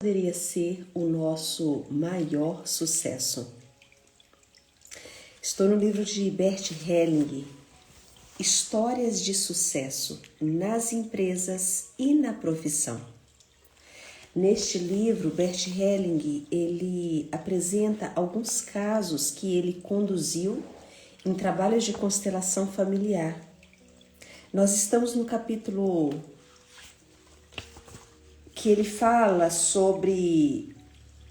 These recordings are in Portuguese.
Poderia ser o nosso maior sucesso. Estou no livro de Bert Helling, Histórias de Sucesso nas Empresas e na Profissão. Neste livro, Bert Helling, ele apresenta alguns casos que ele conduziu em trabalhos de constelação familiar. Nós estamos no capítulo que ele fala sobre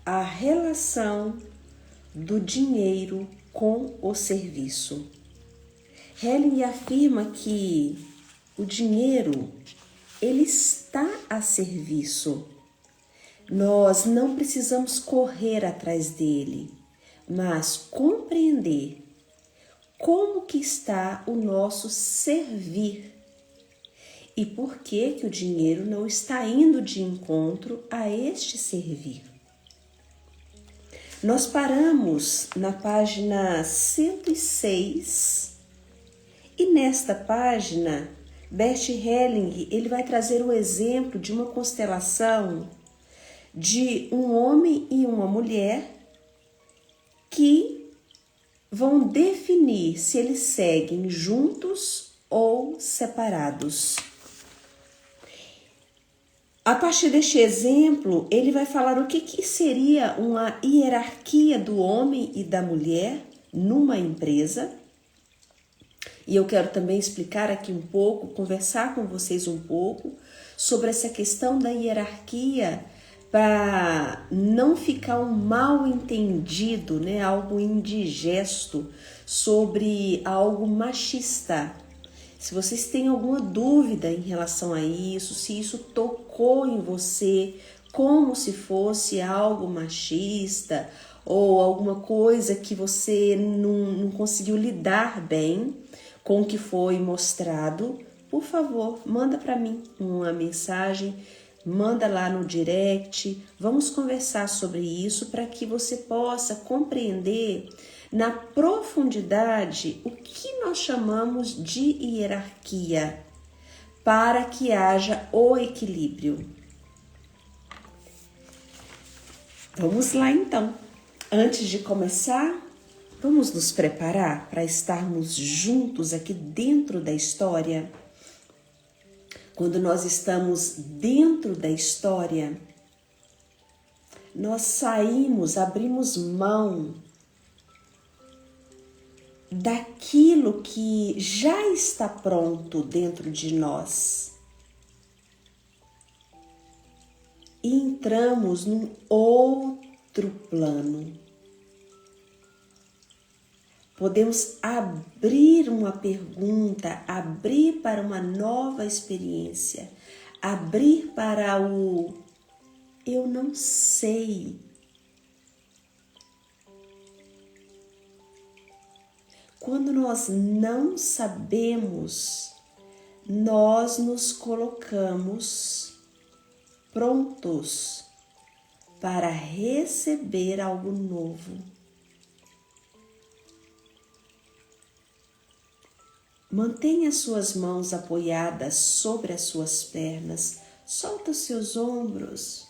a relação do dinheiro com o serviço. Helling afirma que o dinheiro, ele está a serviço. Nós não precisamos correr atrás dele, mas compreender como que está o nosso servir. E por que o dinheiro não está indo de encontro a este servir? Nós paramos na página 106 e nesta página, Bert Helling, ele vai trazer o exemplo de uma constelação de um homem e uma mulher que vão definir se eles seguem juntos ou separados. A partir deste exemplo, ele vai falar o que seria uma hierarquia do homem e da mulher numa empresa. E eu quero também explicar aqui um pouco, conversar com vocês um pouco sobre essa questão da hierarquia para não ficar um mal entendido, né? Algo indigesto sobre algo machista. Se vocês têm alguma dúvida em relação a isso, se isso tocou em você como se fosse algo machista ou alguma coisa que você não conseguiu lidar bem com o que foi mostrado, por favor, manda para mim uma mensagem, manda lá no direct, vamos conversar sobre isso para que você possa compreender na profundidade o que nós chamamos de hierarquia, para que haja o equilíbrio. Vamos lá então. Antes de começar, vamos nos preparar para estarmos juntos aqui dentro da história. Quando nós estamos dentro da história, nós saímos, abrimos mão daquilo que já está pronto dentro de nós e entramos num outro plano. Podemos abrir uma pergunta, abrir para uma nova experiência, abrir para o eu não sei. Quando nós não sabemos, nós nos colocamos prontos para receber algo novo. Mantenha suas mãos apoiadas sobre as suas pernas, solta os seus ombros.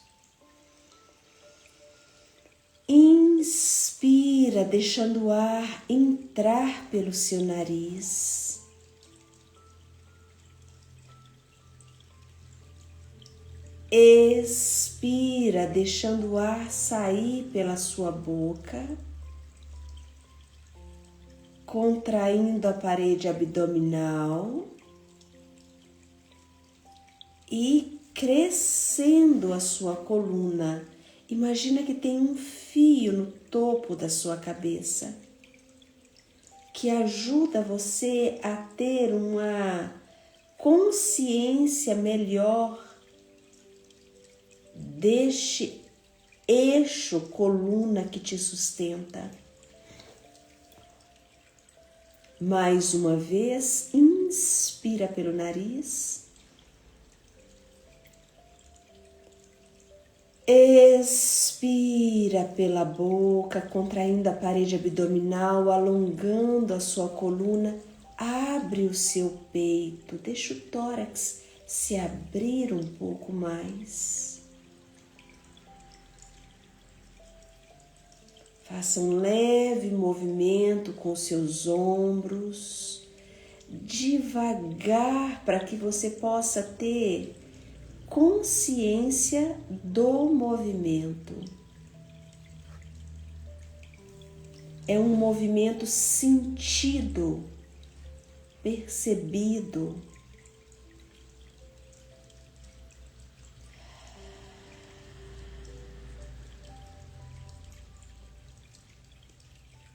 Inspira, deixando o ar entrar pelo seu nariz. Expira, deixando o ar sair pela sua boca, contraindo a parede abdominal e crescendo a sua coluna. Imagina que tem um fio no topo da sua cabeça que ajuda você a ter uma consciência melhor deste eixo coluna que te sustenta. Mais uma vez, inspira pelo nariz. Expira pela boca, contraindo a parede abdominal, alongando a sua coluna. Abre o seu peito, deixa o tórax se abrir um pouco mais. Faça um leve movimento com seus ombros, devagar, para que você possa ter consciência do movimento. É um movimento sentido, percebido.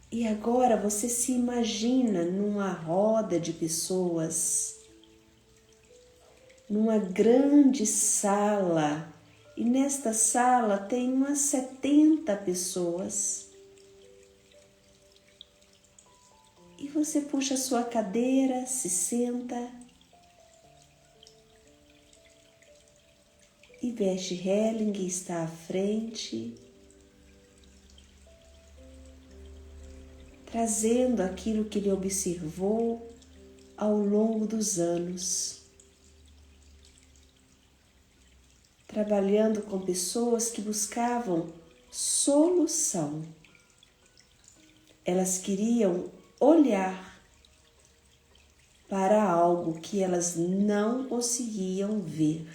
E agora você se imagina numa roda de pessoas, numa grande sala, e nesta sala tem umas 70 pessoas. E você puxa a sua cadeira, se senta e Bert Helling está à frente, trazendo aquilo que ele observou ao longo dos anos, trabalhando com pessoas que buscavam solução. Elas queriam olhar para algo que elas não conseguiam ver.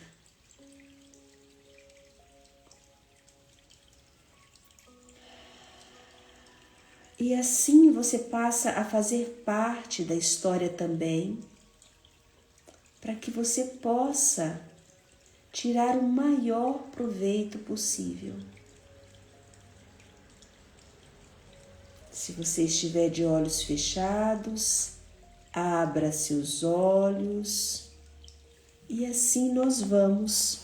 E assim você passa a fazer parte da história também, para que você possa tirar o maior proveito possível. Se você estiver de olhos fechados, abra seus olhos e assim nós vamos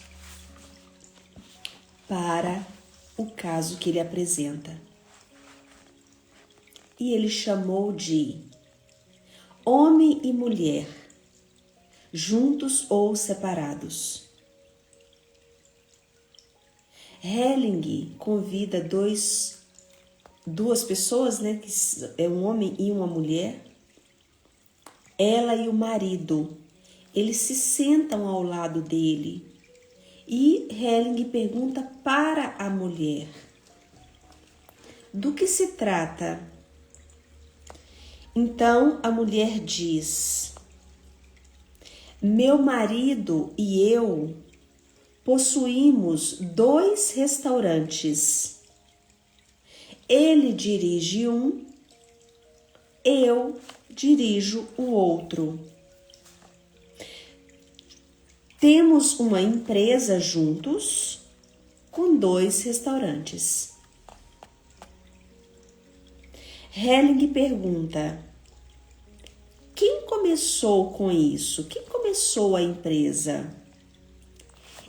para o caso que ele apresenta. E ele chamou de homem e mulher, juntos ou separados. Helling convida duas pessoas, né, que é um homem e uma mulher, ela e o marido. Eles se sentam ao lado dele e Helling pergunta para a mulher: do que se trata? Então a mulher diz: meu marido e eu possuímos 2 restaurantes. Ele dirige um, eu dirijo o outro. Temos uma empresa juntos com 2 restaurantes. Helling pergunta: quem começou com isso? Quem começou a empresa?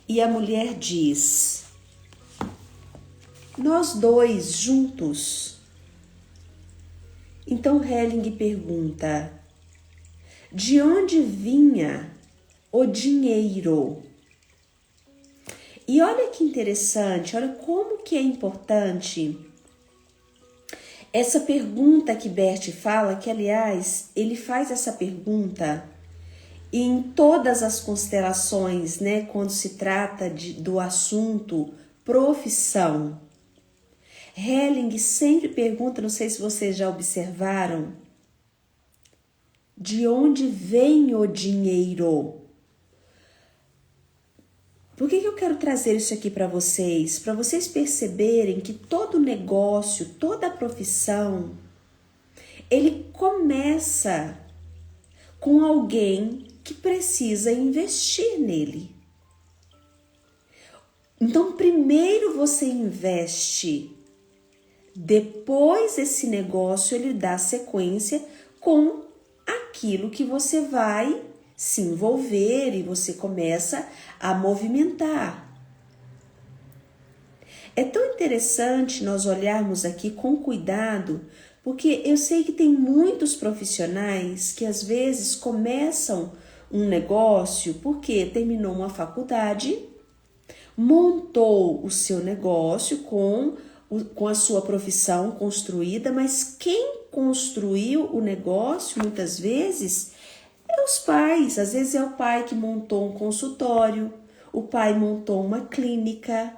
E a mulher diz: nós 2 juntos. Então Helling pergunta: de onde vinha o dinheiro? E olha que interessante, olha como que é importante essa pergunta que Bert fala, que aliás ele faz essa pergunta em todas as constelações, né, quando se trata do assunto profissão. Helling sempre pergunta, não sei se vocês já observaram, de onde vem o dinheiro? Por que eu quero trazer isso aqui para vocês? Para vocês perceberem que todo negócio, toda profissão, ele começa com alguém que precisa investir nele. Então, primeiro você investe, depois esse negócio ele dá sequência com aquilo que você vai se envolver e você começa a movimentar. É tão interessante nós olharmos aqui com cuidado, porque eu sei que tem muitos profissionais que às vezes começam um negócio porque terminou uma faculdade, montou o seu negócio com a sua profissão construída, mas quem construiu o negócio muitas vezes é os pais. Às vezes é o pai que montou um consultório, o pai montou uma clínica.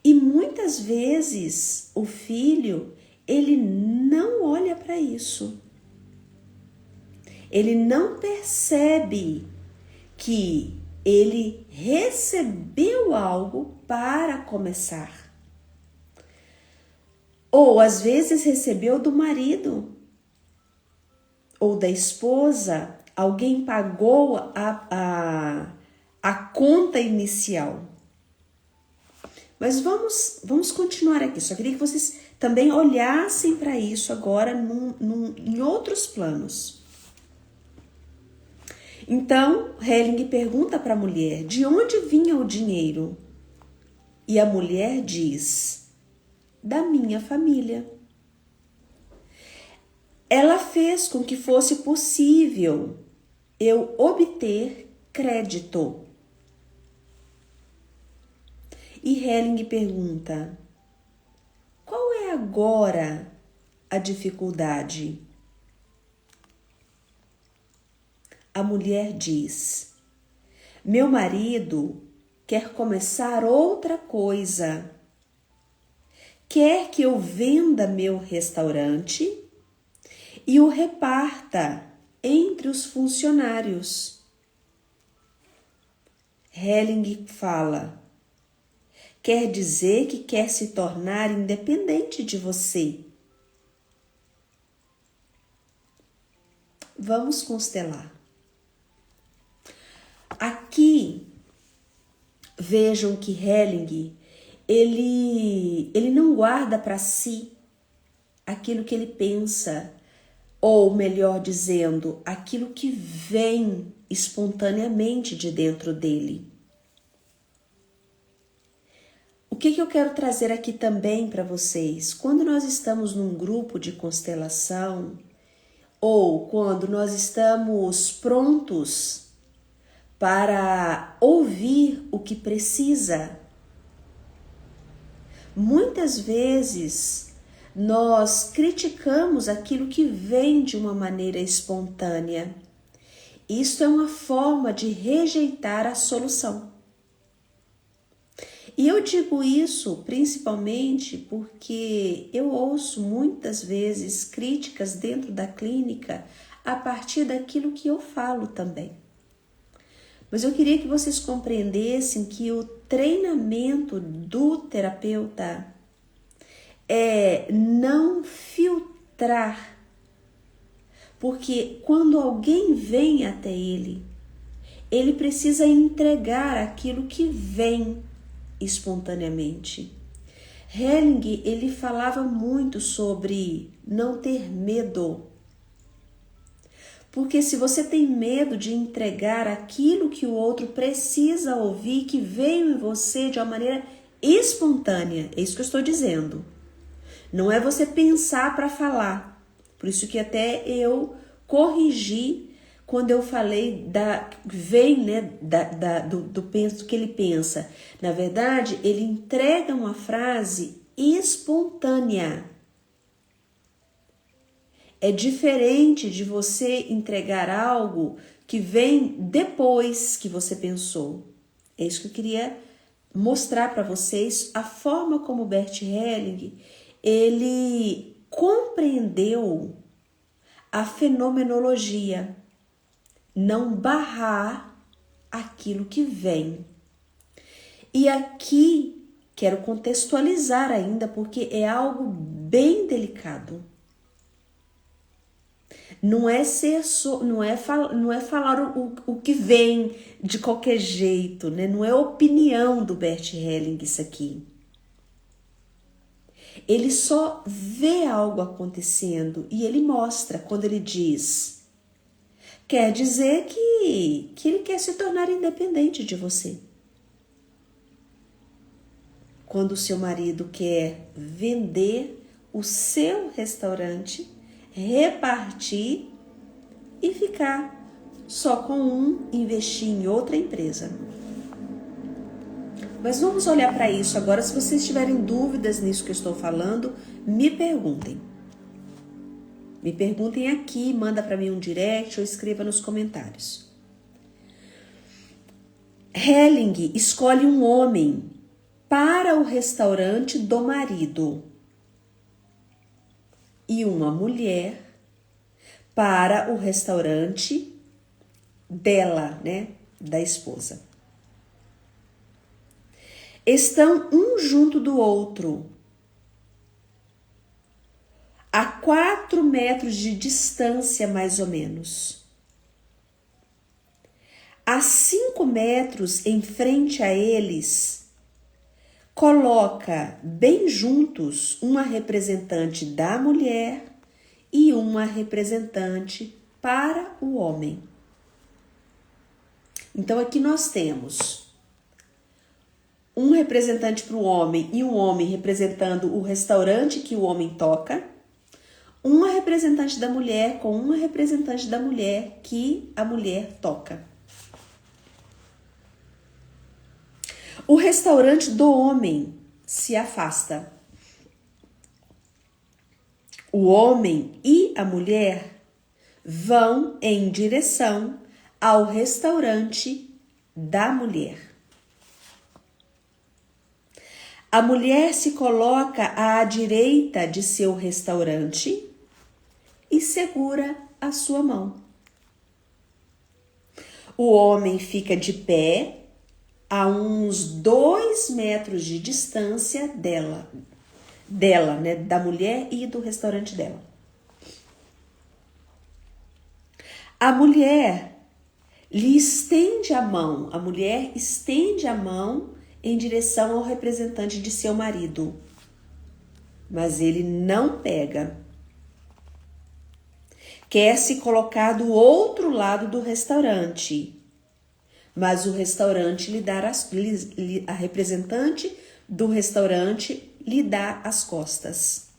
E muitas muitas vezes o filho, ele não olha para isso. Ele não percebe que ele recebeu algo para começar. Ou às vezes recebeu do marido ou da esposa, alguém pagou a conta inicial. Mas vamos continuar aqui. Só queria que vocês também olhassem para isso agora em outros planos. Então, Helling pergunta para a mulher, de onde vinha o dinheiro? E a mulher diz, da minha família. Ela fez com que fosse possível eu obter crédito. E Helling pergunta, qual é agora a dificuldade? A mulher diz, meu marido quer começar outra coisa. Quer que eu venda meu restaurante e o reparta entre os funcionários. Helling fala, quer dizer que quer se tornar independente de você. Vamos constelar. Aqui, vejam que Helling, ele não guarda para si aquilo que ele pensa, ou melhor dizendo, aquilo que vem espontaneamente de dentro dele. O que eu quero trazer aqui também para vocês? Quando nós estamos num grupo de constelação, ou quando nós estamos prontos para ouvir o que precisa, muitas vezes nós criticamos aquilo que vem de uma maneira espontânea. Isso é uma forma de rejeitar a solução. E eu digo isso principalmente porque eu ouço muitas vezes críticas dentro da clínica a partir daquilo que eu falo também. Mas eu queria que vocês compreendessem que o treinamento do terapeuta é não filtrar. Porque quando alguém vem até ele precisa entregar aquilo que vem espontaneamente. Helling, ele falava muito sobre não ter medo. Porque se você tem medo de entregar aquilo que o outro precisa ouvir, que veio em você de uma maneira espontânea, é isso que eu estou dizendo. Não é você pensar para falar. Por isso que até eu corrigi quando eu falei do penso que ele pensa. Na verdade, ele entrega uma frase espontânea. É diferente de você entregar algo que vem depois que você pensou. É isso que eu queria mostrar para vocês, a forma como Bert Helling, ele compreendeu a fenomenologia, não barrar aquilo que vem. E aqui quero contextualizar ainda, porque é algo bem delicado. Não é falar o que vem de qualquer jeito, né? Não é opinião do Bert Helling isso aqui. Ele só vê algo acontecendo e ele mostra quando ele diz, quer dizer que ele quer se tornar independente de você. Quando o seu marido quer vender o seu restaurante, repartir e ficar só com um, investir em outra empresa. Mas vamos olhar para isso agora. Se vocês tiverem dúvidas nisso que eu estou falando, me perguntem. Me perguntem aqui, manda para mim um direct ou escreva nos comentários. Helling escolhe um homem para o restaurante do marido e uma mulher para o restaurante dela, né, da esposa. Estão um junto do outro, a 4 metros de distância, mais ou menos. A 5 metros em frente a eles, coloca bem juntos uma representante da mulher e uma representante para o homem. Então aqui nós temos um representante para o homem e um homem representando o restaurante que o homem toca, uma representante da mulher com uma representante da mulher que a mulher toca. O restaurante do homem se afasta. O homem e a mulher vão em direção ao restaurante da mulher. A mulher se coloca à direita de seu restaurante e segura a sua mão. O homem fica de pé a uns 2 metros de distância dela, né, da mulher e do restaurante dela. A mulher lhe estende a mão, a mulher estende a mão em direção ao representante de seu marido, mas ele não pega. Quer se colocar do outro lado do restaurante, mas o restaurante a representante do restaurante lhe dá as costas.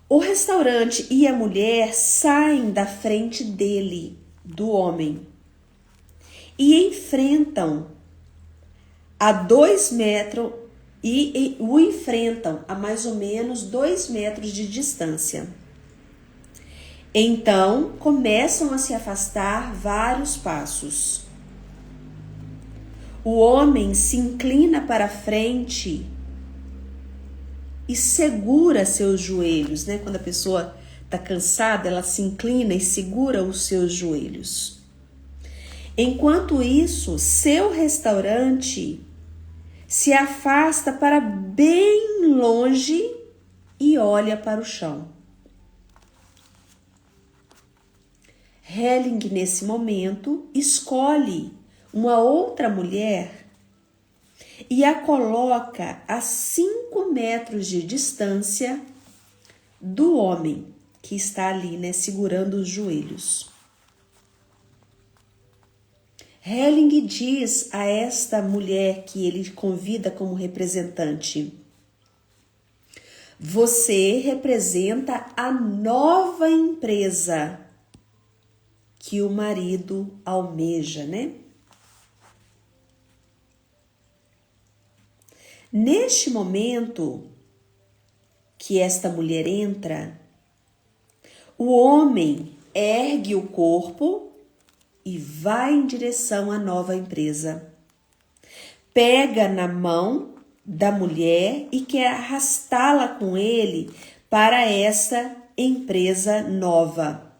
O restaurante e a mulher saem da frente dele, do homem, e enfrentam a 2 metros e o enfrentam a mais ou menos 2 metros de distância. Então, começam a se afastar vários passos. O homem se inclina para frente e segura seus joelhos, né? Quando a pessoa está cansada, ela se inclina e segura os seus joelhos. Enquanto isso, seu restaurante se afasta para bem longe e olha para o chão. Helling, nesse momento, escolhe uma outra mulher e a coloca a 5 metros de distância do homem que está ali, né, segurando os joelhos. Helling diz a esta mulher que ele convida como representante: você representa a nova empresa que o marido almeja, né? Neste momento que esta mulher entra, o homem ergue o corpo e vai em direção à nova empresa. Pega na mão da mulher e quer arrastá-la com ele para essa empresa nova.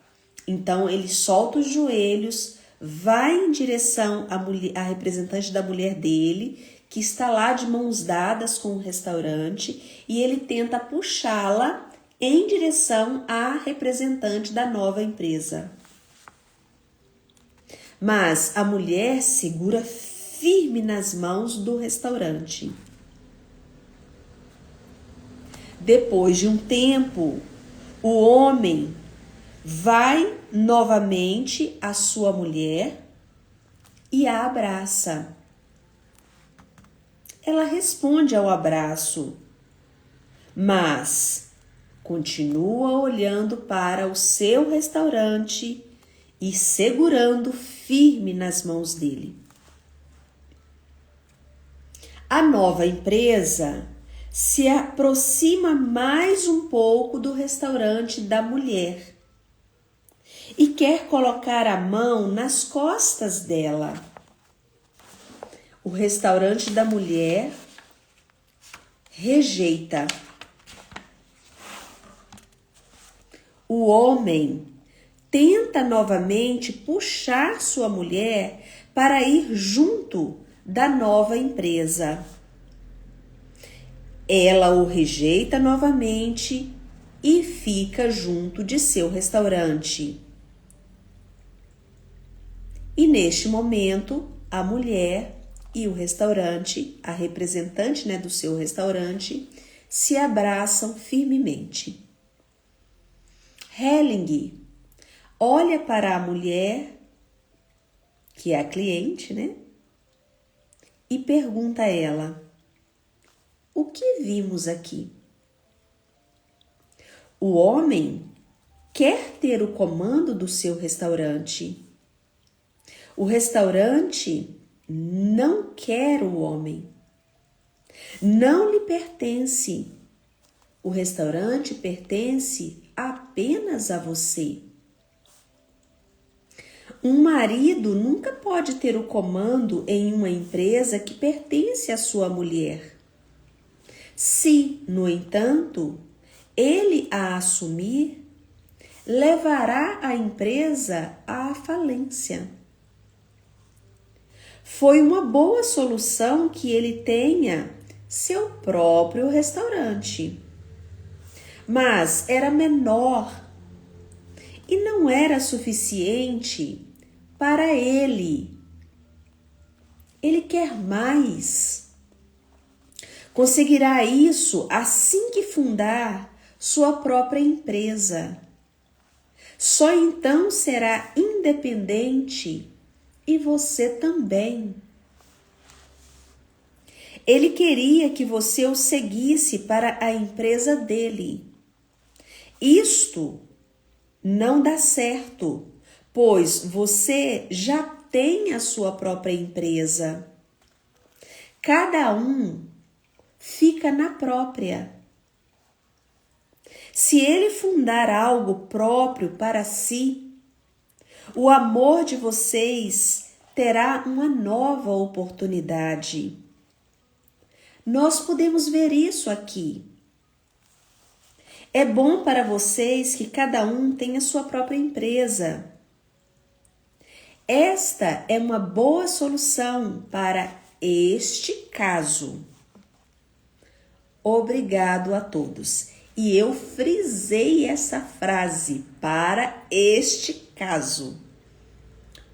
Então ele solta os joelhos, vai em direção à representante da mulher dele, que está lá de mãos dadas com o restaurante, e ele tenta puxá-la em direção à representante da nova empresa. Mas a mulher segura firme nas mãos do restaurante. Depois de um tempo, o homem vai novamente à sua mulher e a abraça. Ela responde ao abraço, mas continua olhando para o seu restaurante e segurando firme nas mãos dele. A nova empresa se aproxima mais um pouco do restaurante da mulher e quer colocar a mão nas costas dela. O restaurante da mulher rejeita. O homem tenta novamente puxar sua mulher para ir junto da nova empresa. Ela o rejeita novamente e fica junto de seu restaurante. E neste momento, a mulher e o restaurante, a representante, do seu restaurante, se abraçam firmemente. Helling olha para a mulher, que é a cliente, e pergunta a ela: o que vimos aqui? O homem quer ter o comando do seu restaurante. O restaurante não quer o homem. Não lhe pertence. O restaurante pertence apenas a você. Um marido nunca pode ter o comando em uma empresa que pertence à sua mulher. Se, no entanto, ele a assumir, levará a empresa à falência. Foi uma boa solução que ele tenha seu próprio restaurante. Mas era menor e não era suficiente para ele. Ele quer mais. Conseguirá isso assim que fundar sua própria empresa. Só então será independente e você também. Ele queria que você o seguisse para a empresa dele. Isto não dá certo, pois você já tem a sua própria empresa. Cada um fica na própria. Se ele fundar algo próprio para si, o amor de vocês terá uma nova oportunidade. Nós podemos ver isso aqui. É bom para vocês que cada um tenha sua própria empresa. Esta é uma boa solução para este caso. Obrigado a todos. E eu frisei essa frase, para este caso.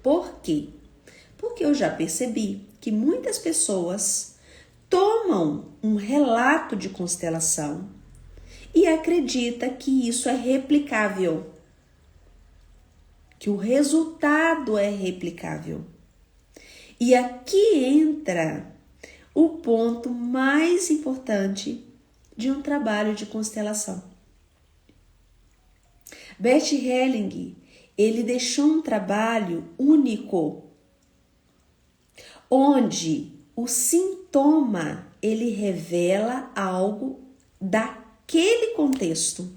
Por quê? Porque eu já percebi que muitas pessoas tomam um relato de constelação e acredita que isso é replicável, que o resultado é replicável. E aqui entra o ponto mais importante de um trabalho de constelação. Bert Helling, ele deixou um trabalho único, onde o sintoma, ele revela algo daquele contexto.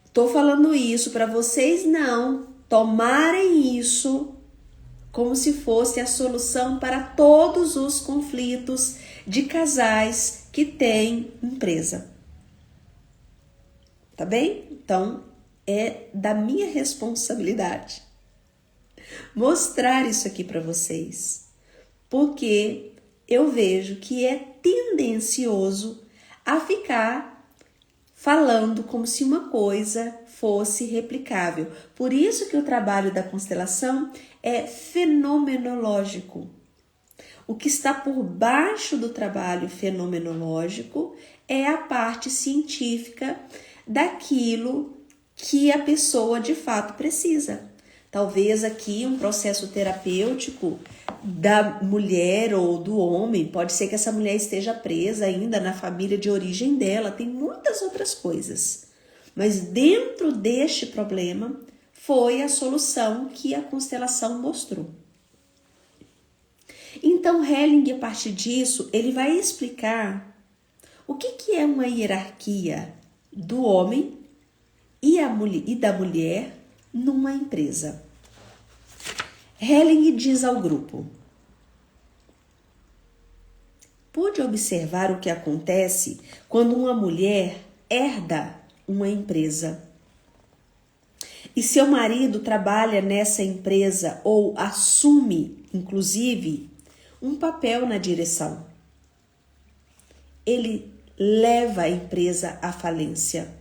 Estou falando isso para vocês não tomarem isso como se fosse a solução para todos os conflitos de casais que têm empresa. Tá bem? Então, é da minha responsabilidade mostrar isso aqui para vocês, porque eu vejo que é tendencioso a ficar falando como se uma coisa fosse replicável. Por isso que o trabalho da constelação é fenomenológico. O que está por baixo do trabalho fenomenológico é a parte científica daquilo que a pessoa de fato precisa. Talvez aqui um processo terapêutico da mulher ou do homem, pode ser que essa mulher esteja presa ainda na família de origem dela, tem muitas outras coisas. Mas dentro deste problema foi a solução que a constelação mostrou. Então Helling, a partir disso, ele vai explicar o que é uma hierarquia do homem e da mulher numa empresa. Helling diz ao grupo: pude observar o que acontece quando uma mulher herda uma empresa e seu marido trabalha nessa empresa ou assume, inclusive, um papel na direção. Ele leva a empresa à falência,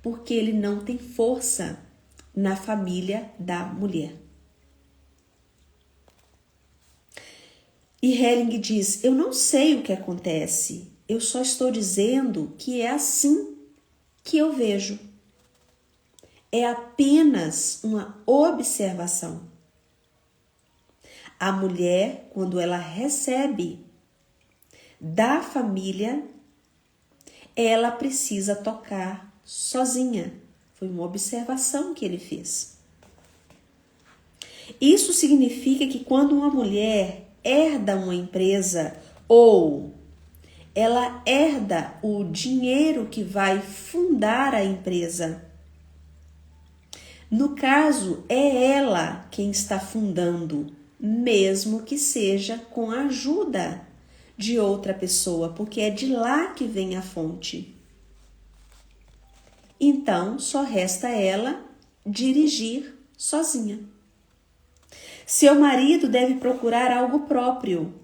porque ele não tem força na família da mulher. E Helling diz: eu não sei o que acontece, eu só estou dizendo que é assim que eu vejo. É apenas uma observação. A mulher, quando ela recebe da família, ela precisa tocar sozinha. Foi uma observação que ele fez. Isso significa que quando uma mulher herda uma empresa ou ela herda o dinheiro que vai fundar a empresa, no caso, é ela quem está fundando, mesmo que seja com a ajuda de outra pessoa, porque é de lá que vem a fonte. Então, só resta ela dirigir sozinha. Seu marido deve procurar algo próprio,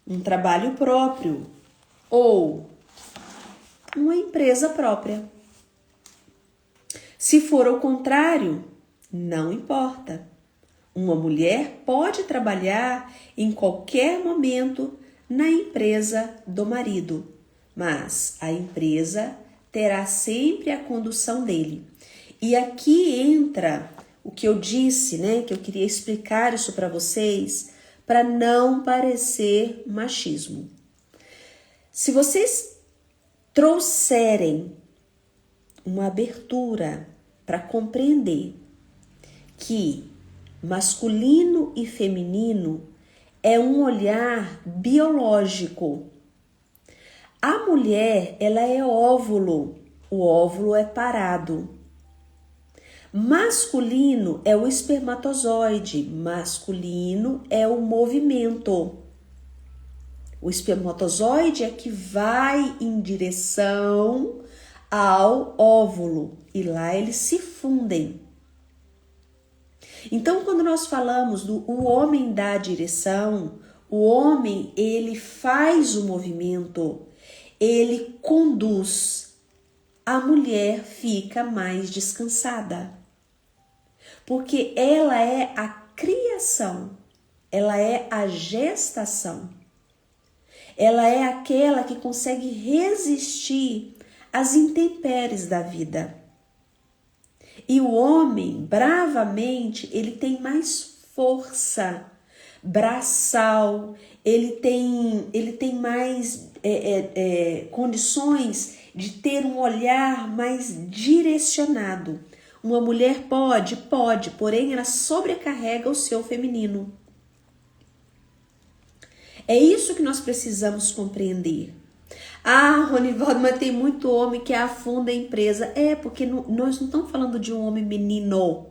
um trabalho próprio ou uma empresa própria. Se for o contrário, não importa. Uma mulher pode trabalhar em qualquer momento na empresa do marido, mas a empresa terá sempre a condução dele. E aqui entra o que eu disse, né? Que eu queria explicar isso para vocês, para não parecer machismo. Se vocês trouxerem uma abertura para compreender que masculino e feminino é um olhar biológico. A mulher, ela é óvulo, o óvulo é parado. Masculino é o espermatozoide, masculino é o movimento. O espermatozoide é que vai em direção ao óvulo e lá eles se fundem. Então, quando nós falamos do o homem dá a direção, o homem ele faz o movimento, ele conduz, a mulher fica mais descansada, porque ela é a criação, ela é a gestação, ela é aquela que consegue resistir às intempéries da vida. E o homem, bravamente, ele tem mais força braçal, ele tem mais condições de ter um olhar mais direcionado. Uma mulher pode, porém ela sobrecarrega o seu feminino. É isso que nós precisamos compreender. Ah, Ronivaldo, mas tem muito homem que afunda a empresa. É, porque nós não estamos falando de um homem menino.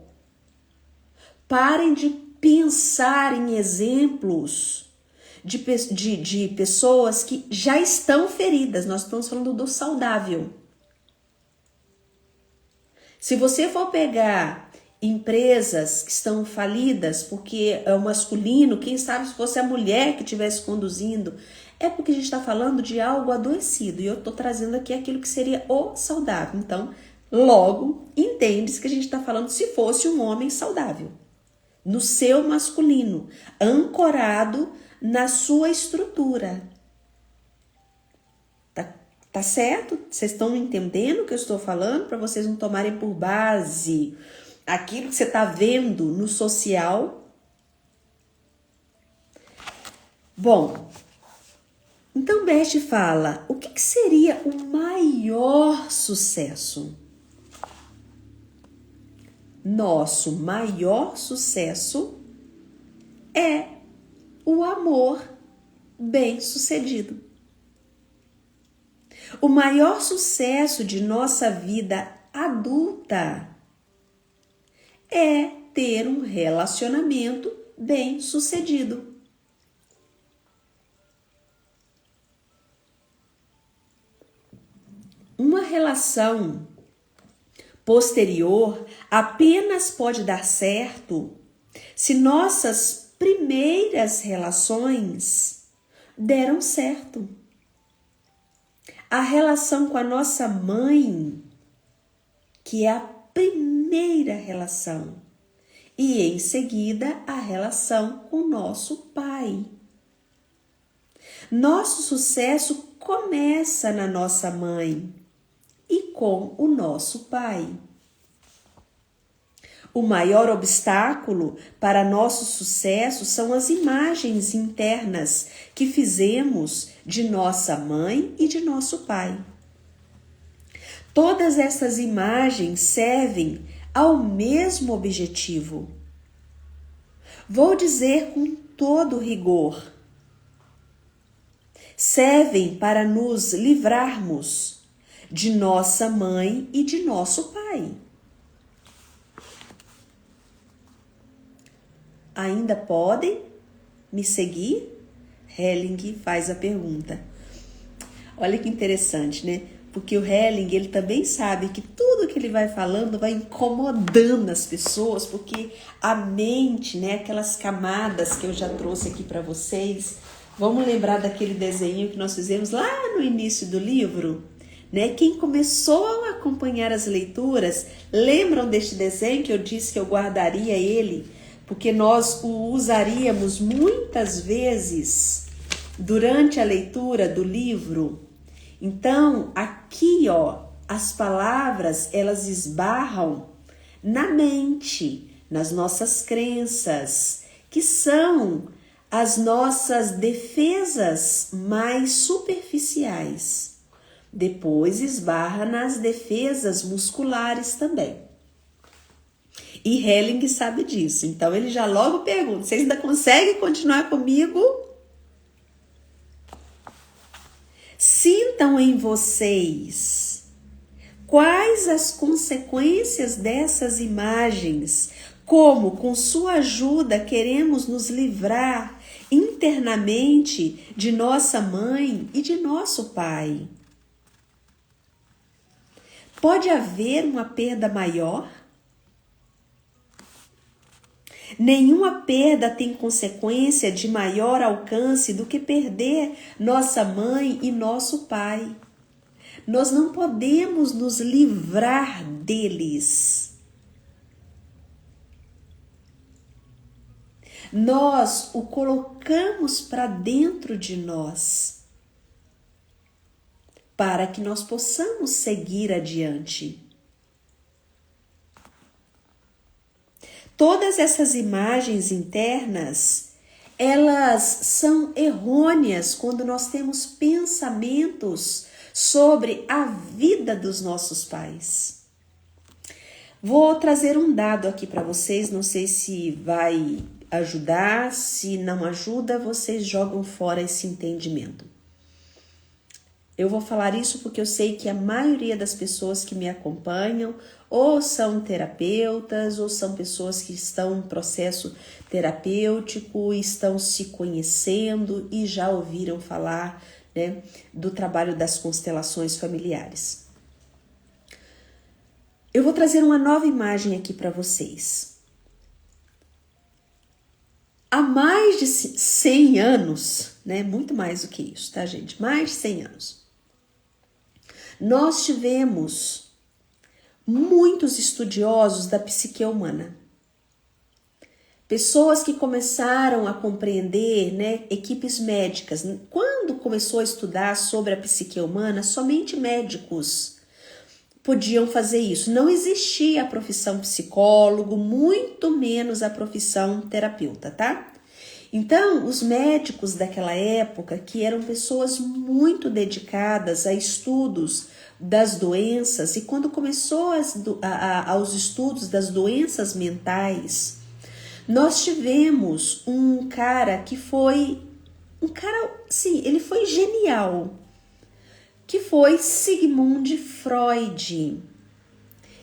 Parem de pensar em exemplos de pessoas que já estão feridas. Nós estamos falando do saudável. Se você for pegar empresas que estão falidas porque é o masculino, quem sabe se fosse a mulher que estivesse conduzindo, é porque a gente está falando de algo adoecido e eu estou trazendo aqui aquilo que seria o saudável. Então, logo, entende-se que a gente está falando se fosse um homem saudável, no seu masculino, ancorado na sua estrutura. Tá certo? Vocês estão entendendo o que eu estou falando? Para vocês não tomarem por base aquilo que você está vendo no social. Bom, então Beth fala, o que seria o maior sucesso? Nosso maior sucesso é o amor bem-sucedido. O maior sucesso de nossa vida adulta é ter um relacionamento bem-sucedido. Uma relação posterior apenas pode dar certo se nossas primeiras relações deram certo. A relação com a nossa mãe, que é a primeira relação, e em seguida a relação com o nosso pai. Nosso sucesso começa na nossa mãe e com o nosso pai. O maior obstáculo para nosso sucesso são as imagens internas que fizemos de nossa mãe e de nosso pai. Todas essas imagens servem ao mesmo objetivo. Vou dizer com todo rigor: servem para nos livrarmos de nossa mãe e de nosso pai. Ainda podem me seguir? Helling faz a pergunta. Olha que interessante, né? Porque o Helling, ele também sabe que tudo que ele vai falando vai incomodando as pessoas, porque a mente, né, aquelas camadas que eu já trouxe aqui para vocês, vamos lembrar daquele desenho que nós fizemos lá no início do livro, né? Quem começou a acompanhar as leituras, lembram deste desenho que eu disse que eu guardaria ele, porque nós o usaríamos muitas vezes durante a leitura do livro. Então, aqui, ó, as palavras, elas esbarram na mente, nas nossas crenças, que são as nossas defesas mais superficiais. Depois esbarra nas defesas musculares também. E Helling sabe disso, então ele já logo pergunta: vocês ainda conseguem continuar comigo? Sintam em vocês quais as consequências dessas imagens, como com sua ajuda queremos nos livrar internamente de nossa mãe e de nosso pai. Pode haver uma perda maior? Nenhuma perda tem consequência de maior alcance do que perder nossa mãe e nosso pai. Nós não podemos nos livrar deles. Nós o colocamos para dentro de nós, para que nós possamos seguir adiante. Todas essas imagens internas, elas são errôneas quando nós temos pensamentos sobre a vida dos nossos pais. Vou trazer um dado aqui para vocês, não sei se vai ajudar, se não ajuda, vocês jogam fora esse entendimento. Eu vou falar isso porque eu sei que a maioria das pessoas que me acompanham ou são terapeutas ou são pessoas que estão em processo terapêutico, estão se conhecendo e já ouviram falar, né, do trabalho das constelações familiares. Eu vou trazer uma nova imagem aqui para vocês. Há mais de 100 anos, né, muito mais do que isso, tá, gente? Mais de 100 anos. Nós tivemos muitos estudiosos da psique humana. Pessoas que começaram a compreender, né, equipes médicas. Quando começou a estudar sobre a psique humana, somente médicos podiam fazer isso. Não existia a profissão psicólogo, muito menos a profissão terapeuta, tá? Então, os médicos daquela época, que eram pessoas muito dedicadas a estudos das doenças, e quando começou aos estudos das doenças mentais, nós tivemos um cara que foi, sim, ele foi genial, que foi Sigmund Freud,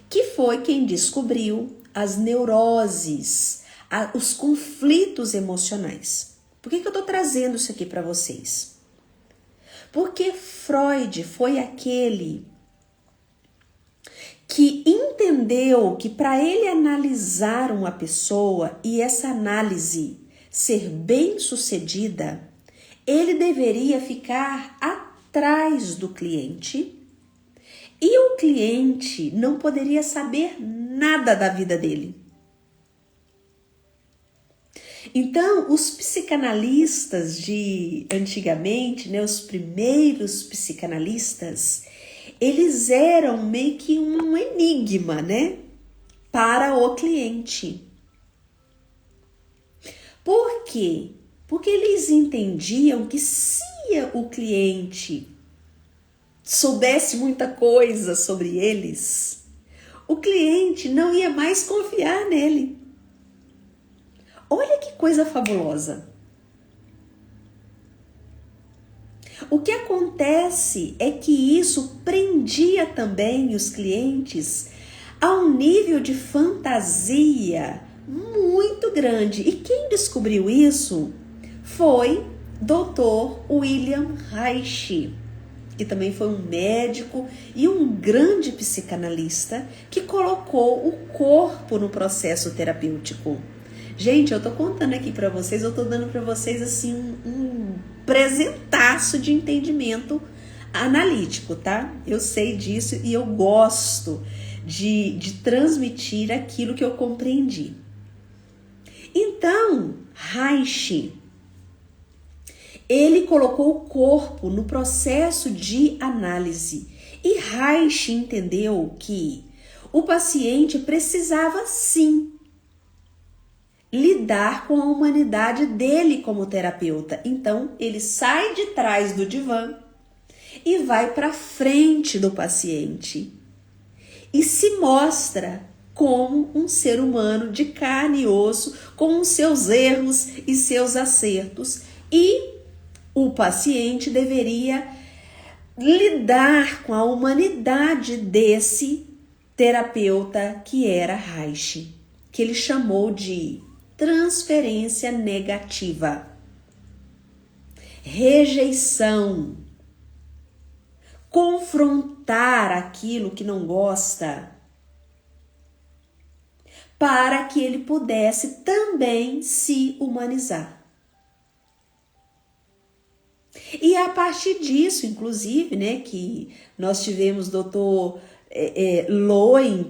que foi quem descobriu as neuroses, os conflitos emocionais. Por que eu estou trazendo isso aqui para vocês? Porque Freud foi aquele que entendeu que para ele analisar uma pessoa e essa análise ser bem sucedida, ele deveria ficar atrás do cliente e o cliente não poderia saber nada da vida dele. Então, os psicanalistas de antigamente, né, os primeiros psicanalistas, eles eram meio que um enigma, né, para o cliente. Por quê? Porque eles entendiam que se o cliente soubesse muita coisa sobre eles, o cliente não ia mais confiar nele. Olha que coisa fabulosa. O que acontece é que isso prendia também os clientes a um nível de fantasia muito grande. E quem descobriu isso foi Dr. William Reich, que também foi um médico e um grande psicanalista que colocou o corpo no processo terapêutico. Gente, eu tô contando aqui para vocês, eu tô dando para vocês assim um presentaço de entendimento analítico, tá? Eu sei disso e eu gosto de transmitir aquilo que eu compreendi. Então, Reich, ele colocou o corpo no processo de análise e Reich entendeu que o paciente precisava sim lidar com a humanidade dele como terapeuta. Então, ele sai de trás do divã e vai para frente do paciente e se mostra como um ser humano de carne e osso, com os seus erros e seus acertos. E o paciente deveria lidar com a humanidade desse terapeuta que era Reich, que ele chamou de transferência negativa, rejeição, confrontar aquilo que não gosta, para que ele pudesse também se humanizar. E a partir disso, inclusive, né, que nós tivemos Dr. Lowen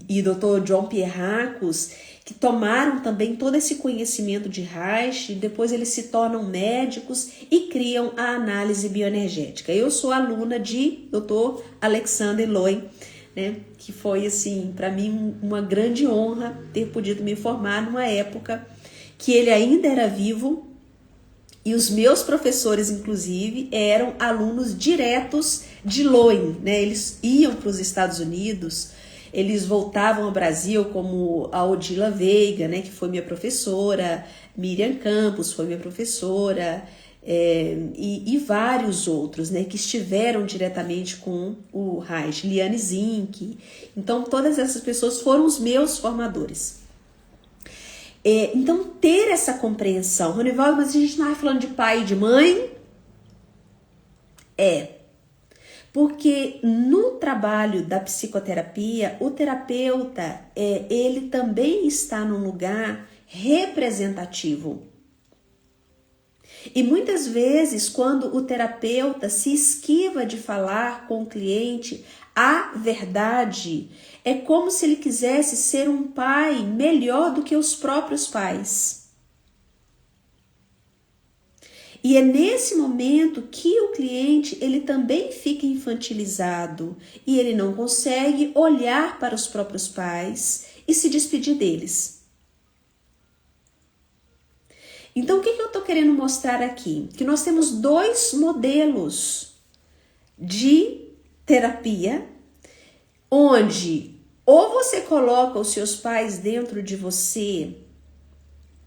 e Dr. John Pierracos, que tomaram também todo esse conhecimento de Reich, depois eles se tornam médicos e criam a análise bioenergética. Eu sou aluna de Dr. Alexander Lowen, né, que foi, assim, para mim uma grande honra ter podido me formar numa época que ele ainda era vivo e os meus professores, inclusive, eram alunos diretos de Lowen, né? Eles iam para os Estados Unidos, eles voltavam ao Brasil, como a Odila Veiga, né, que foi minha professora, Miriam Campos foi minha professora, e vários outros, né, que estiveram diretamente com o Reich, Liane Zink. Então, todas essas pessoas foram os meus formadores. Então, ter essa compreensão. Ronivaldo, mas a gente não está falando de pai e de mãe? Porque no trabalho da psicoterapia, o terapeuta, ele também está num lugar representativo. E muitas vezes, quando o terapeuta se esquiva de falar com o cliente a verdade, é como se ele quisesse ser um pai melhor do que os próprios pais. E é nesse momento que o cliente, ele também fica infantilizado e ele não consegue olhar para os próprios pais e se despedir deles. Então, o que eu estou querendo mostrar aqui? Que nós temos dois modelos de terapia, onde ou você coloca os seus pais dentro de você,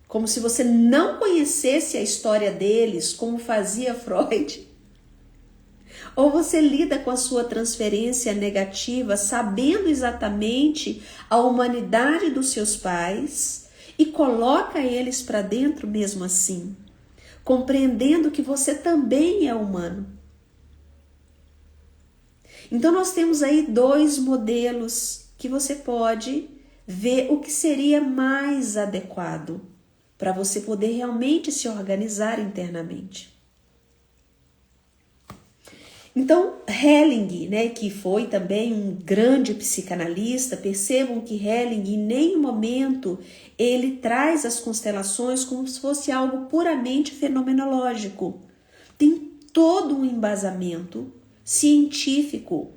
como se você não conhecesse a história deles, como fazia Freud, ou você lida com a sua transferência negativa, sabendo exatamente a humanidade dos seus pais, e coloca eles para dentro mesmo assim, compreendendo que você também é humano. Então nós temos aí 2 modelos que você pode ver o que seria mais adequado para você poder realmente se organizar internamente. Então, Helling, né, que foi também um grande psicanalista, percebam que Helling em nenhum momento ele traz as constelações como se fosse algo puramente fenomenológico. Tem todo um embasamento científico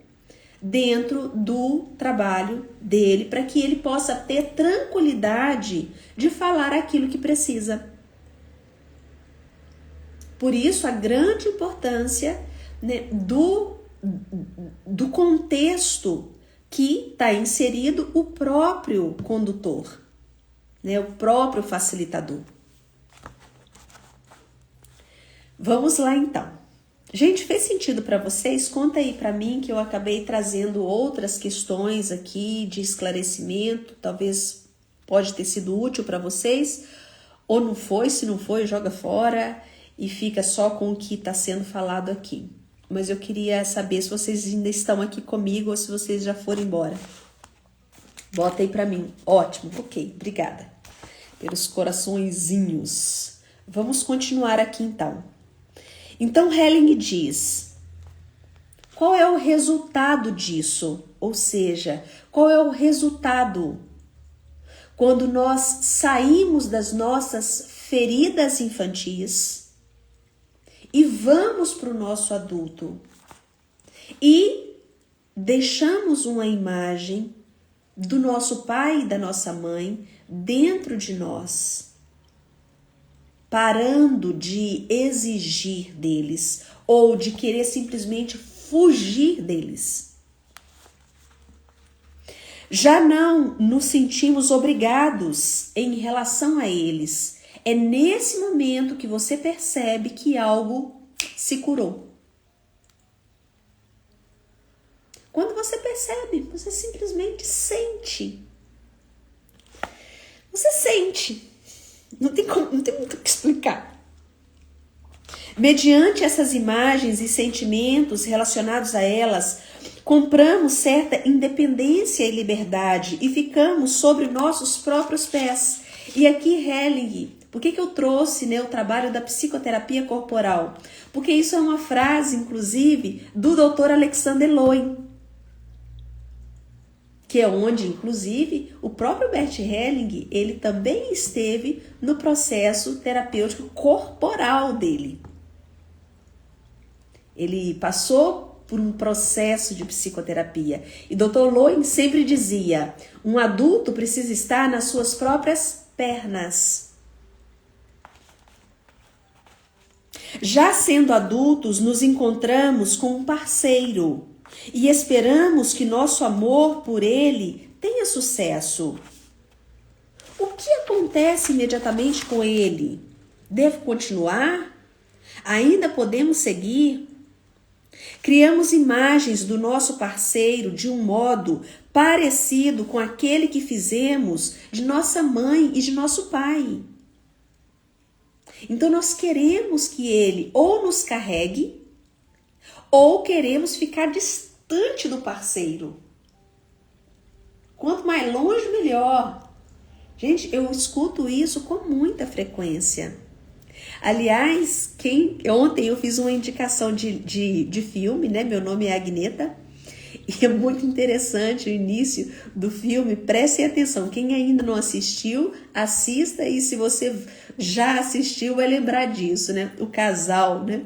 dentro do trabalho dele para que ele possa ter tranquilidade de falar aquilo que precisa. Por isso, a grande importância, né, do contexto que está inserido o próprio condutor, né, o próprio facilitador. Vamos lá então. Gente, fez sentido para vocês? Conta aí para mim, que eu acabei trazendo outras questões aqui de esclarecimento, talvez pode ter sido útil para vocês, ou não foi. Se não foi, joga fora e fica só com o que está sendo falado aqui. Mas eu queria saber se vocês ainda estão aqui comigo ou se vocês já foram embora. Bota aí para mim. Ótimo, ok, obrigada pelos coraçõezinhos. Vamos continuar aqui então. Então Helling diz, qual é o resultado disso? Ou seja, qual é o resultado quando nós saímos das nossas feridas infantis e vamos para o nosso adulto e deixamos uma imagem do nosso pai e da nossa mãe dentro de nós, parando de exigir deles ou de querer simplesmente fugir deles. Já não nos sentimos obrigados em relação a eles. É nesse momento que você percebe que algo se curou. Quando você percebe, você simplesmente sente. Você sente. Não tem muito o que explicar. Mediante essas imagens e sentimentos relacionados a elas, compramos certa independência e liberdade e ficamos sobre nossos próprios pés. E aqui Helling, por que eu trouxe, né, o trabalho da psicoterapia corporal? Porque isso é uma frase, inclusive, do Dr. Alexander Lowen, que é onde, inclusive, o próprio Bert Helling, ele também esteve no processo terapêutico corporal dele. Ele passou por um processo de psicoterapia. E Dr. Lowen sempre dizia, um adulto precisa estar nas suas próprias pernas. Já sendo adultos, nos encontramos com um parceiro e esperamos que nosso amor por ele tenha sucesso. O que acontece imediatamente com ele? Deve continuar? Ainda podemos seguir? Criamos imagens do nosso parceiro de um modo parecido com aquele que fizemos de nossa mãe e de nosso pai. Então nós queremos que ele ou nos carregue ou queremos ficar distante do parceiro. Quanto mais longe, melhor. Gente, eu escuto isso com muita frequência. Aliás, ontem eu fiz uma indicação de filme, né? Meu nome é Agneta. E é muito interessante o início do filme. Prestem atenção. Quem ainda não assistiu, assista. E se você já assistiu, vai lembrar disso, né? O casal, né?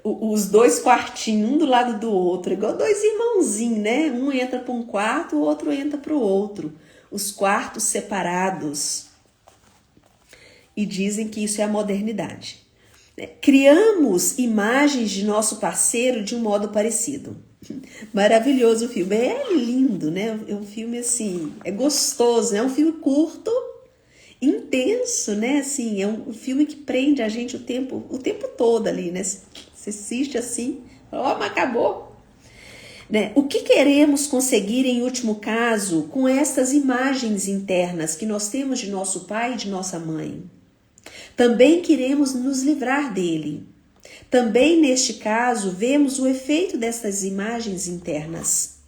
Os 2 quartinhos, um do lado do outro. Igual 2 irmãozinhos, né? Um entra para um quarto, o outro entra para o outro. Os quartos separados. E dizem que isso é a modernidade. Criamos imagens de nosso parceiro de um modo parecido. Maravilhoso o filme. É lindo, né? É um filme assim, é gostoso, né? É um filme curto, intenso, né? Assim, é um filme que prende a gente o tempo todo ali, né? Você assiste assim, fala, ó, mas acabou. Né? O que queremos conseguir em último caso com estas imagens internas que nós temos de nosso pai e de nossa mãe? Também queremos nos livrar dele. Também neste caso vemos o efeito destas imagens internas.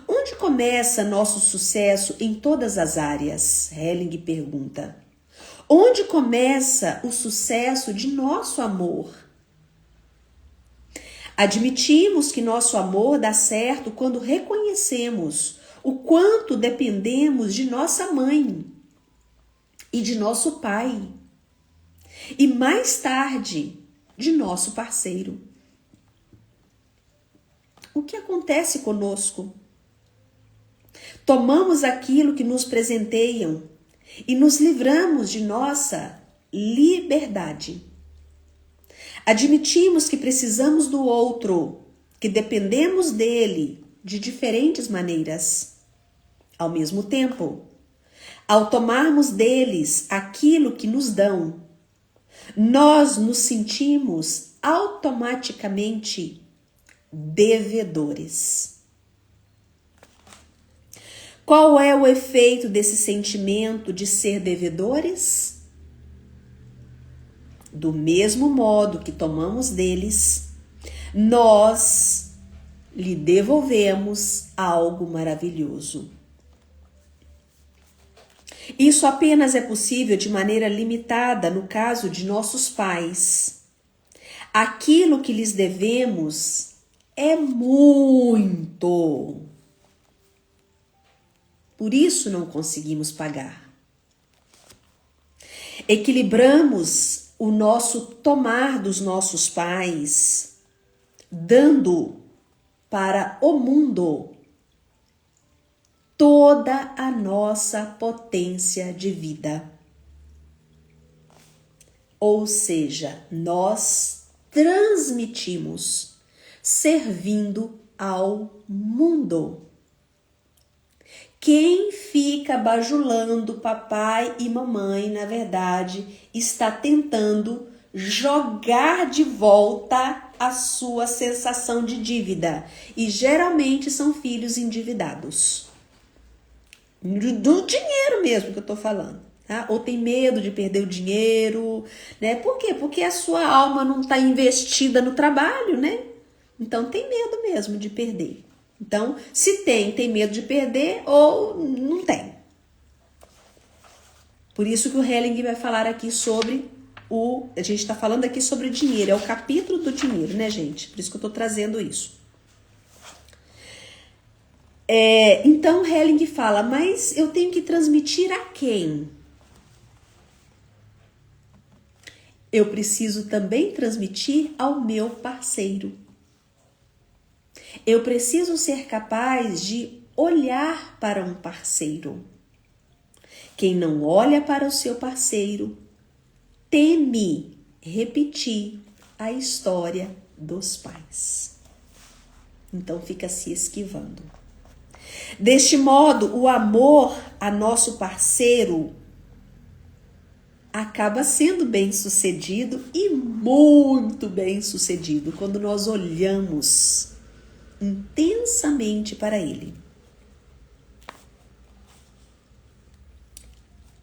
Onde começa nosso sucesso em todas as áreas? Helling pergunta. Onde começa o sucesso de nosso amor? Admitimos que nosso amor dá certo quando reconhecemos o quanto dependemos de nossa mãe e de nosso pai. E mais tarde, de nosso parceiro. O que acontece conosco? Tomamos aquilo que nos presenteiam e nos livramos de nossa liberdade. Admitimos que precisamos do outro, que dependemos dele de diferentes maneiras. Ao mesmo tempo, ao tomarmos deles aquilo que nos dão, nós nos sentimos automaticamente devedores. Qual é o efeito desse sentimento de ser devedores? Do mesmo modo que tomamos deles, nós lhe devolvemos algo maravilhoso. Isso apenas é possível de maneira limitada no caso de nossos pais. Aquilo que lhes devemos é muito. Por isso não conseguimos pagar. Equilibramos o nosso tomar dos nossos pais, dando para o mundo toda a nossa potência de vida. Ou seja, nós transmitimos servindo ao mundo. Quem fica bajulando papai e mamãe, na verdade, está tentando jogar de volta a sua sensação de dívida. E geralmente são filhos endividados. Do dinheiro mesmo que eu tô falando, tá? Ou tem medo de perder o dinheiro, né? Por quê? Porque a sua alma não está investida no trabalho, né? Então tem medo mesmo de perder. Então, se tem medo de perder ou não tem. Por isso que o Helling vai falar aqui sobre a gente está falando aqui sobre dinheiro, é o capítulo do dinheiro, né, gente? Por isso que eu tô trazendo isso. Então Helling fala, mas eu tenho que transmitir a quem? Eu preciso também transmitir ao meu parceiro. Eu preciso ser capaz de olhar para um parceiro. Quem não olha para o seu parceiro teme repetir a história dos pais. Então fica se esquivando. Deste modo, o amor a nosso parceiro acaba sendo bem-sucedido e muito bem-sucedido quando nós olhamos intensamente para ele.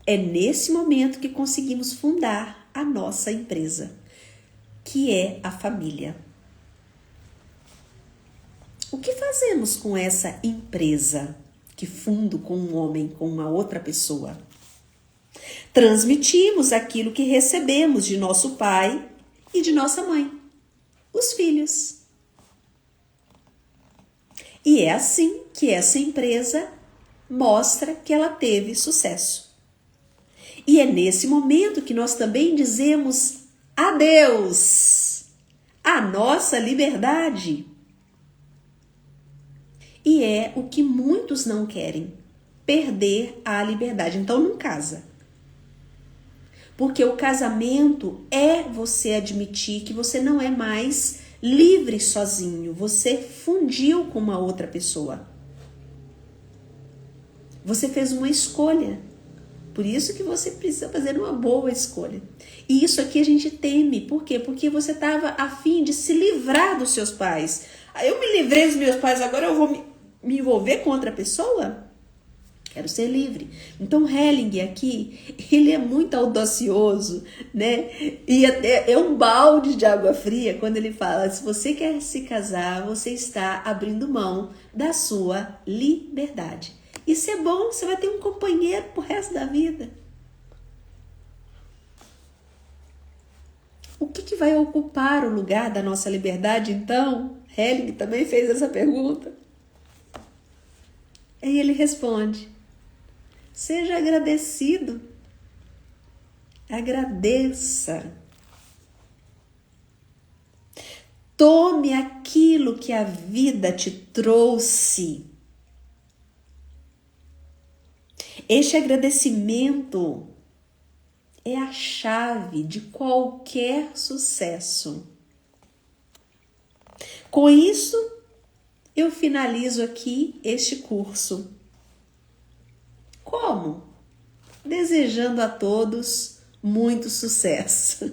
É nesse momento que conseguimos fundar a nossa empresa, que é a família. O que fazemos com essa empresa que fundo com um homem, com uma outra pessoa? Transmitimos aquilo que recebemos de nosso pai e de nossa mãe, os filhos. E é assim que essa empresa mostra que ela teve sucesso. E é nesse momento que nós também dizemos adeus à nossa liberdade. E é o que muitos não querem, perder a liberdade. Então não casa. Porque o casamento é você admitir que você não é mais livre sozinho. Você fundiu com uma outra pessoa. Você fez uma escolha. Por isso que você precisa fazer uma boa escolha. E isso aqui a gente teme. Por quê? Porque você estava a fim de se livrar dos seus pais. Eu me livrei dos meus pais, agora eu vou me envolver com outra pessoa? Quero ser livre. Então, Helling aqui, ele é muito audacioso, né? E é um balde de água fria quando ele fala, se você quer se casar, você está abrindo mão da sua liberdade. Isso é bom, você vai ter um companheiro pro resto da vida. O que vai ocupar o lugar da nossa liberdade, então? Helling também fez essa pergunta. E ele responde, seja agradecido. Agradeça. Tome aquilo que a vida te trouxe. Este agradecimento é a chave de qualquer sucesso. Com isso, eu finalizo aqui este curso. Como? Desejando a todos muito sucesso.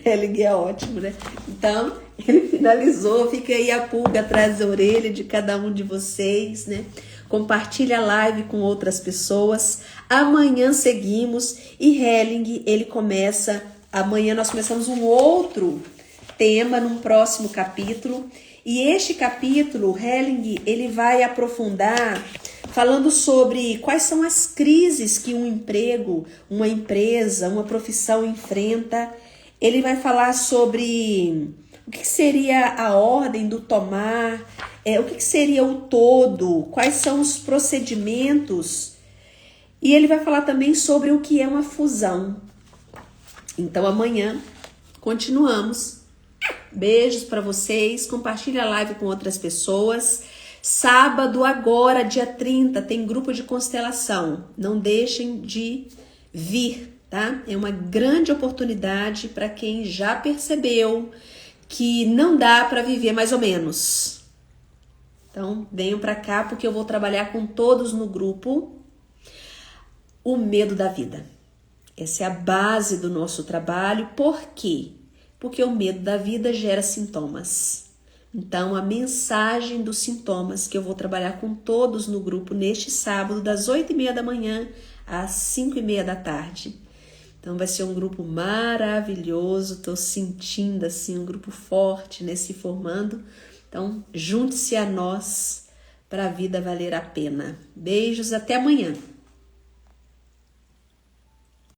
Helling é ótimo, né? Então, ele finalizou, fica aí a pulga atrás da orelha de cada um de vocês, né? Compartilha a live com outras pessoas. Amanhã seguimos e Helling, ele começa, amanhã nós começamos um outro tema num próximo capítulo. E este capítulo, Helling, ele vai aprofundar falando sobre quais são as crises que um emprego, uma empresa, uma profissão enfrenta. Ele vai falar sobre o que seria a ordem do tomar, o que seria o todo, quais são os procedimentos. E ele vai falar também sobre o que é uma fusão. Então amanhã continuamos. Beijos para vocês, compartilha a live com outras pessoas. Sábado agora, dia 30, tem grupo de constelação. Não deixem de vir, tá? É uma grande oportunidade para quem já percebeu que não dá para viver mais ou menos. Então, venham para cá porque eu vou trabalhar com todos no grupo o medo da vida. Essa é a base do nosso trabalho. Por quê? Porque o medo da vida gera sintomas. Então, a mensagem dos sintomas que eu vou trabalhar com todos no grupo neste sábado, das 8h30 da manhã às 5h30 da tarde. Então, vai ser um grupo maravilhoso. Estou sentindo assim um grupo forte, né, se formando. Então, junte-se a nós para a vida valer a pena. Beijos, até amanhã.